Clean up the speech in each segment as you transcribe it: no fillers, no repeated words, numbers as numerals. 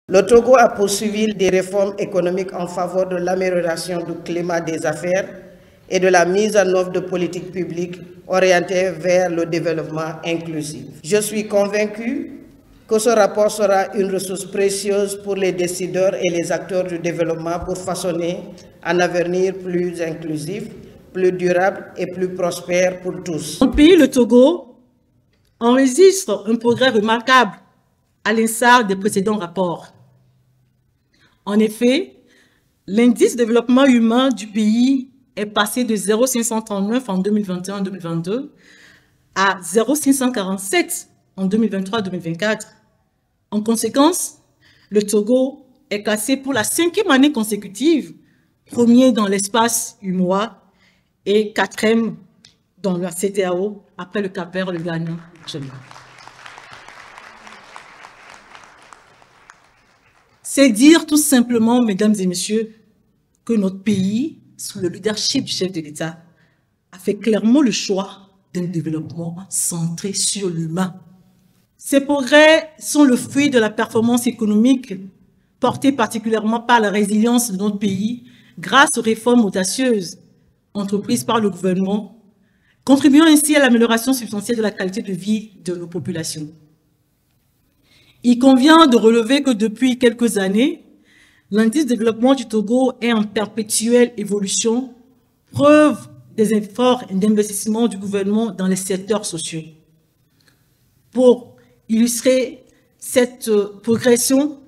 Le Togo a poursuivi des réformes économiques en faveur de l'amélioration du climat des affaires et de la mise en œuvre de politiques publiques orientées vers le développement inclusif. Je suis convaincu que ce rapport sera une ressource précieuse pour les décideurs et les acteurs du développement pour façonner un avenir plus inclusif, plus durable et plus prospère pour tous. Mon pays, le Togo, enregistre un progrès remarquable à l'instar des précédents rapports. En effet, l'indice de développement humain du pays est passé de 0,539 en 2021-2022 à 0,547 en 2023-2024. En conséquence, le Togo est classé pour la 5e année consécutive, premier dans l'espace UMOA et 4e dans la CEDEAO, après le Cap-Vert, le Ghana. C'est dire tout simplement, mesdames et messieurs, que notre pays, sous le leadership du chef de l'État, a fait clairement le choix d'un développement centré sur l'humain. Ces progrès sont le fruit de la performance économique portée particulièrement par la résilience de notre pays grâce aux réformes audacieuses entreprises par le gouvernement, contribuant ainsi à l'amélioration substantielle de la qualité de vie de nos populations. Il convient de relever que depuis quelques années, l'indice de développement du Togo est en perpétuelle évolution, preuve des efforts d'investissement du gouvernement dans les secteurs sociaux. Pour illustrer cette progression,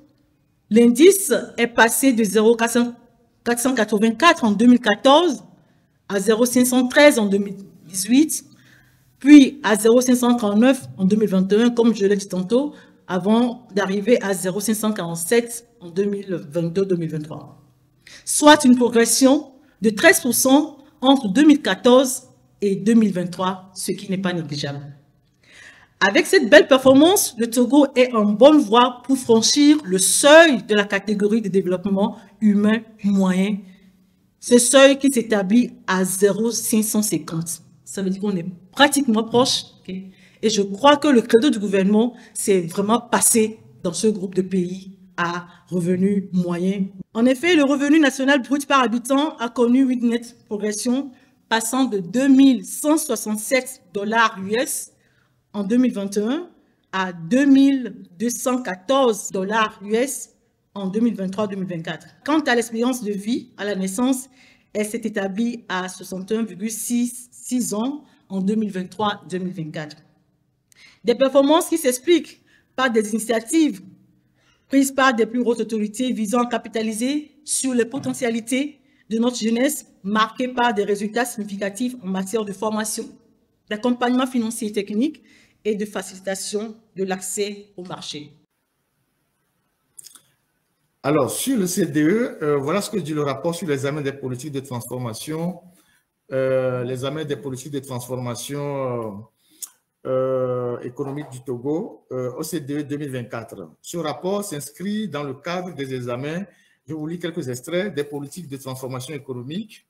l'indice est passé de 0,484 en 2014 à 0,513 en 2018, puis à 0,539 en 2021, comme je l'ai dit tantôt, avant d'arriver à 0,547 en 2022-2023. Soit une progression de 13% entre 2014 et 2023, ce qui n'est pas négligeable. Avec cette belle performance, le Togo est en bonne voie pour franchir le seuil de la catégorie de développement humain moyen, ce seuil qui s'établit à 0,550. Ça veut dire qu'on est pratiquement proche. Okay? Et je crois que le credo du gouvernement, c'est vraiment passer dans ce groupe de pays à revenu moyen. En effet, le revenu national brut par habitant a connu une nette progression, passant de 2167 $ US en 2021 à 2214 $ US en 2023-2024. Quant à l'espérance de vie à la naissance, elle s'est établie à 61,6 ans en 2023-2024. Des performances qui s'expliquent par des initiatives prises par des plus hautes autorités visant à capitaliser sur les potentialités de notre jeunesse, marquées par des résultats significatifs en matière de formation, d'accompagnement financier et technique et de facilitation de l'accès au marché. Alors, sur le CDE, voilà ce que dit le rapport sur l'examen des politiques de transformation, l'examen des politiques de transformation économique du Togo, OCDE 2024. Ce rapport s'inscrit dans le cadre des examens, je vous lis quelques extraits, des politiques de transformation économique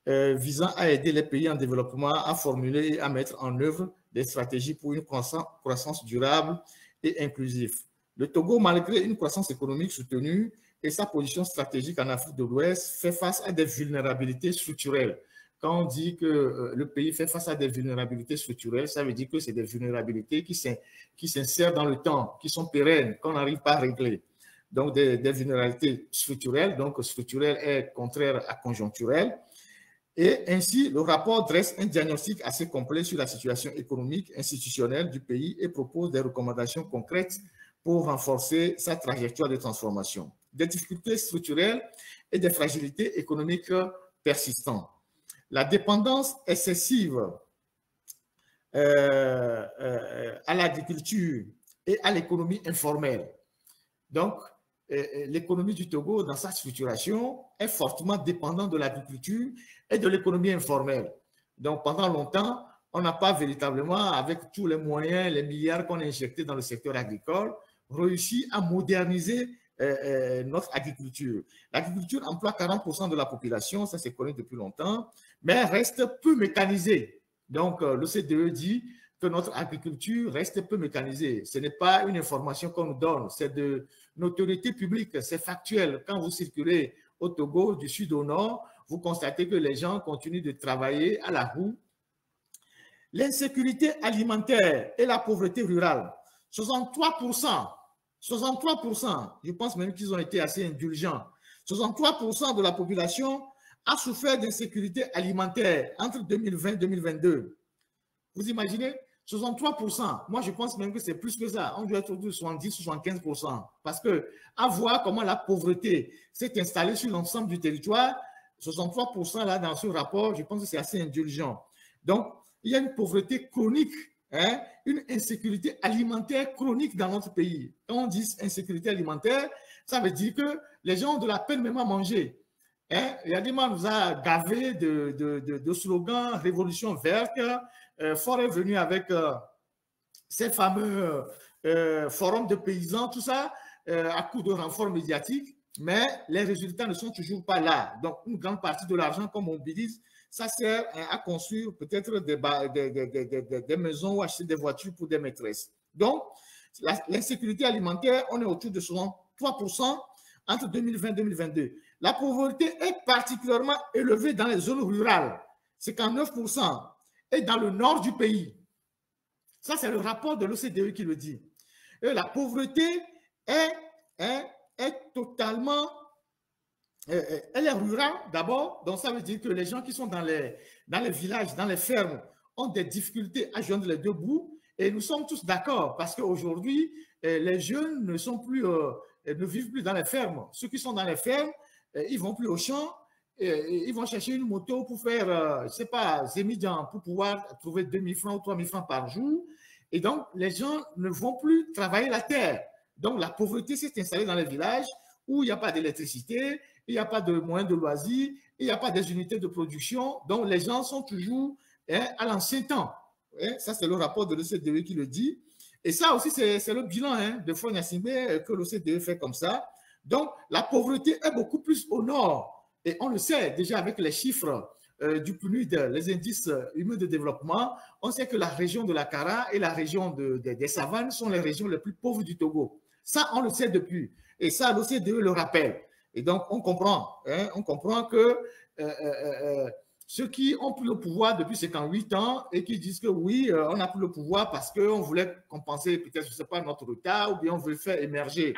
visant à aider les pays en développement à formuler et à mettre en œuvre des stratégies pour une croissance durable et inclusive. Le Togo, malgré une croissance économique soutenue et sa position stratégique en Afrique de l'Ouest, fait face à des vulnérabilités structurelles. Quand on dit que le pays fait face à des vulnérabilités structurelles, ça veut dire que c'est des vulnérabilités qui s'insèrent dans le temps, qui sont pérennes, qu'on n'arrive pas à régler. Donc, des vulnérabilités structurelles. Donc, structurel est contraire à conjoncturel. Et ainsi, le rapport dresse un diagnostic assez complet sur la situation économique institutionnelle du pays et propose des recommandations concrètes pour renforcer sa trajectoire de transformation. Des difficultés structurelles et des fragilités économiques persistantes. La dépendance excessive à l'agriculture et à l'économie informelle. Donc, l'économie du Togo, dans sa structuration, est fortement dépendante de l'agriculture et de l'économie informelle. Donc, pendant longtemps, on n'a pas véritablement, avec tous les moyens, les milliards qu'on a injectés dans le secteur agricole, réussi à moderniser notre agriculture. L'agriculture emploie 40% de la population, ça c'est connu depuis longtemps, mais reste peu mécanisée. Donc, l'OCDE dit que notre agriculture reste peu mécanisée. Ce n'est pas une information qu'on nous donne, c'est de notoriété publique, c'est factuel. Quand vous circulez au Togo, du sud au nord, vous constatez que les gens continuent de travailler à la roue. L'insécurité alimentaire et la pauvreté rurale, 63%, je pense même qu'ils ont été assez indulgents, 63% de la population a souffert d'insécurité alimentaire entre 2020 et 2022. Vous imaginez? 63%. Moi, je pense même que c'est plus que ça. On doit être autour de 70-75%. Parce que, à voir comment la pauvreté s'est installée sur l'ensemble du territoire, 63% là, dans ce rapport, je pense que c'est assez indulgent. Donc, il y a une pauvreté chronique, hein, une insécurité alimentaire chronique dans notre pays. Quand on dit insécurité alimentaire, ça veut dire que les gens ont de la peine même à manger. Hein? Yadima nous a gavé de slogans Révolution verte. Fort est venu avec ces fameux forums de paysans, tout ça, à coup de renfort médiatique, mais les résultats ne sont toujours pas là. Donc, une grande partie de l'argent qu'on mobilise, ça sert à construire peut-être des maisons ou acheter des voitures pour des maîtresses. Donc, l'insécurité alimentaire, on est autour de 63% entre 2020 et 2022. La pauvreté est particulièrement élevée dans les zones rurales, 59%, et dans le nord du pays. Ça, c'est le rapport de l'OCDE qui le dit. Et la pauvreté est totalement... elle est rurale d'abord, donc ça veut dire que les gens qui sont dans les villages, dans les fermes, ont des difficultés à joindre les deux bouts. Et nous sommes tous d'accord parce qu'aujourd'hui, les jeunes ne vivent plus dans les fermes. Ceux qui sont dans les fermes, ils vont plus au champ, ils vont chercher une moto pour faire, je ne sais pas, Zémidjan, pour pouvoir trouver 2000 francs ou 3000 francs par jour. Et donc, les gens ne vont plus travailler la terre. Donc, la pauvreté s'est installée dans les villages où il n'y a pas d'électricité, il n'y a pas de moyens de loisirs, il n'y a pas des unités de production. Donc, les gens sont toujours à l'ancien temps. Ça, c'est le rapport de l'OCDE qui le dit. Et ça aussi, c'est le bilan de Faure Gnassingbé que l'OCDE fait comme ça. Donc, la pauvreté est beaucoup plus au nord. Et on le sait déjà avec les chiffres du PNUD, les indices humains de développement. On sait que la région de la Kara et la région des savanes sont les régions les plus pauvres du Togo. Ça, on le sait depuis. Et ça, l'OCDE le rappelle. Et donc, on comprend que ceux qui ont pris le pouvoir depuis 58 ans et qui disent que oui, on a pris le pouvoir parce qu'on voulait compenser peut-être, je ne sais pas, notre retard ou bien on veut faire émerger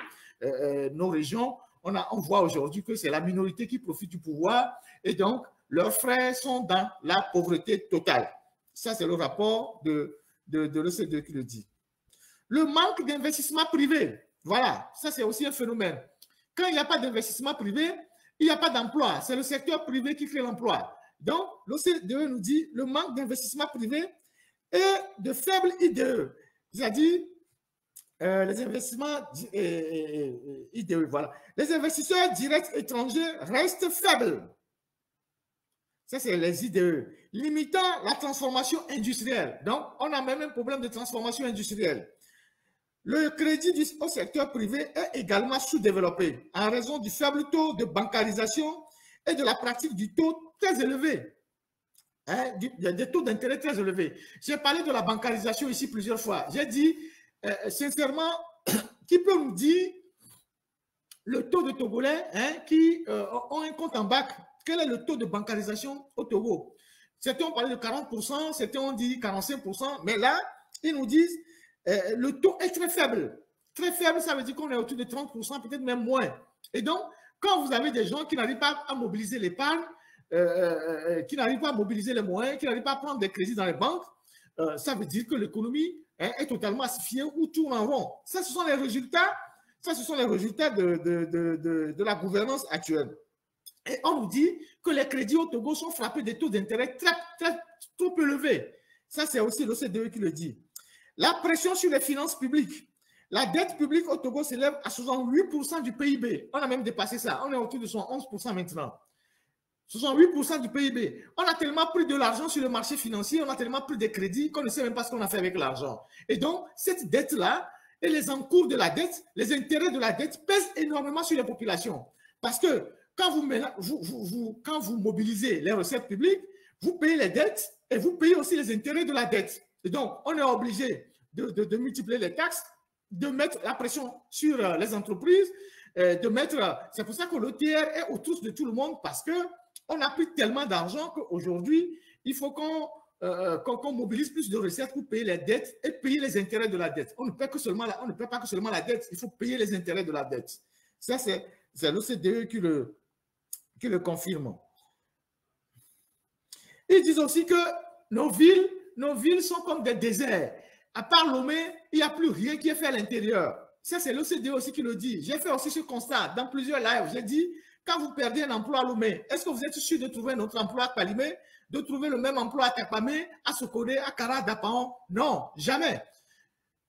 nos régions, on voit aujourd'hui que c'est la minorité qui profite du pouvoir et donc leurs frères sont dans la pauvreté totale. Ça, c'est le rapport de l'OCDE qui le dit. Le manque d'investissement privé, voilà, ça c'est aussi un phénomène. Quand il n'y a pas d'investissement privé, il n'y a pas d'emploi. C'est le secteur privé qui crée l'emploi. Donc, l'OCDE nous dit le manque d'investissement privé et de faibles IDE. C'est-à-dire, les investissements IDE, voilà. Les investisseurs directs étrangers restent faibles. Ça, c'est les IDE. Limitant la transformation industrielle. Donc, on a même un problème de transformation industrielle. Le crédit au secteur privé est également sous-développé en raison du faible taux de bancarisation et de la pratique du taux très élevé. Des taux d'intérêt très élevés. J'ai parlé de la bancarisation ici plusieurs fois. J'ai dit, sincèrement, qui peut nous dire le taux de Togolais qui ont un compte en banque, quel est le taux de bancarisation au Togo? Certains ont parlé de 40%, certains ont dit 45%, mais là, ils nous disent le taux est très faible. Très faible, ça veut dire qu'on est autour de 30%, peut-être même moins. Et donc, quand vous avez des gens qui n'arrivent pas à mobiliser l'épargne, qui n'arrivent pas à mobiliser les moyens, qui n'arrivent pas à prendre des crédits dans les banques, ça veut dire que l'économie est totalement asphyxiée ou tourne en rond. Ça, ce sont les résultats, de la gouvernance actuelle. Et on nous dit que les crédits au Togo sont frappés des taux d'intérêt trop élevés. Ça, c'est aussi l'OCDE qui le dit. La pression sur les finances publiques. La dette publique au Togo s'élève à 68% du PIB. On a même dépassé ça. On est autour de 11% maintenant. 68% du PIB. On a tellement pris de l'argent sur le marché financier, on a tellement pris de crédits qu'on ne sait même pas ce qu'on a fait avec l'argent. Et donc, cette dette-là et les encours de la dette, les intérêts de la dette pèsent énormément sur les populations. Parce que quand vous mobilisez les recettes publiques, vous payez les dettes et vous payez aussi les intérêts de la dette. Et donc, on est obligé de multiplier les taxes, de mettre la pression sur les entreprises, de mettre... C'est pour ça que l'OTR est aux trousses de tout le monde, parce qu'on a pris tellement d'argent qu'aujourd'hui, il faut qu'on mobilise plus de recettes pour payer les dettes et payer les intérêts de la dette. On ne paie pas que seulement la dette, il faut payer les intérêts de la dette. Ça, c'est l'OCDE qui le confirme. Ils disent aussi que nos villes sont comme des déserts. À part Lomé, il n'y a plus rien qui est fait à l'intérieur. Ça, c'est l'OCDE aussi qui le dit. J'ai fait aussi ce constat dans plusieurs lives. J'ai dit, quand vous perdez un emploi à Lomé, est-ce que vous êtes sûr de trouver un autre emploi à Palimé, de trouver le même emploi à Tapamé, à Sokodé, à Kara, Dapaon? Non, jamais.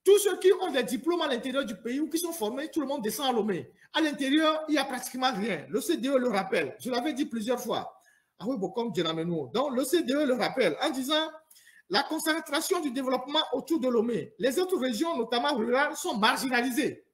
Tous ceux qui ont des diplômes à l'intérieur du pays ou qui sont formés, tout le monde descend à Lomé. À l'intérieur, il n'y a pratiquement rien. L'OCDE le rappelle. Je l'avais dit plusieurs fois. Ah oui, bon, comme Djenameno. Donc, l'OCDE le rappelle en disant la concentration du développement autour de Lomé. Les autres régions, notamment rurales, sont marginalisées.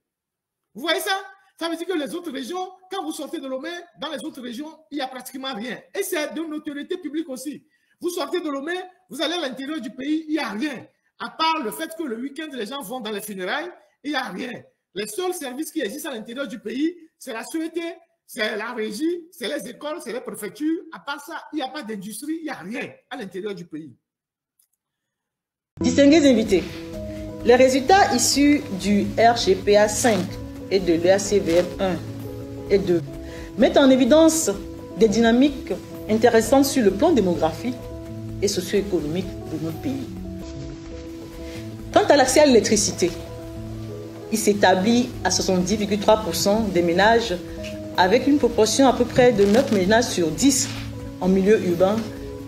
Vous voyez ça? Ça veut dire que les autres régions, quand vous sortez de Lomé, dans les autres régions, il n'y a pratiquement rien. Et c'est de notoriété publique aussi. Vous sortez de Lomé, vous allez à l'intérieur du pays, il n'y a rien. À part le fait que le week-end, les gens vont dans les funérailles, il n'y a rien. Les seuls services qui existent à l'intérieur du pays, c'est la sûreté, c'est la régie, c'est les écoles, c'est les préfectures. À part ça, il n'y a pas d'industrie, il n'y a rien à l'intérieur du pays. Distingués invités, les résultats issus du RGPA 5 et de l'EACVM 1 et 2 mettent en évidence des dynamiques intéressantes sur le plan démographique et socio-économique de notre pays. Quant à l'accès à l'électricité, il s'établit à 70,3% des ménages avec une proportion à peu près de 9 ménages sur 10 en milieu urbain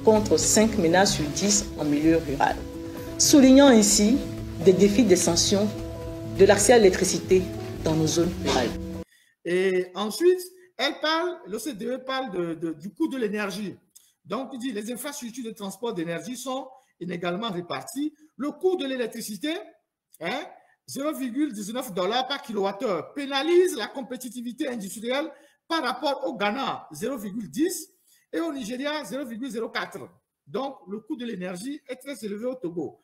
contre 5 ménages sur 10 en milieu rural, soulignant ainsi des défis d'extension de l'accès à l'électricité dans nos zones rurales. Et ensuite, l'OCDE parle du coût de l'énergie. Donc, il dit les infrastructures de transport d'énergie sont inégalement réparties. Le coût de l'électricité, 0,19 $ par kilowattheure, pénalise la compétitivité industrielle par rapport au Ghana, 0,10, et au Nigeria, 0,04. Donc, le coût de l'énergie est très élevé au Togo.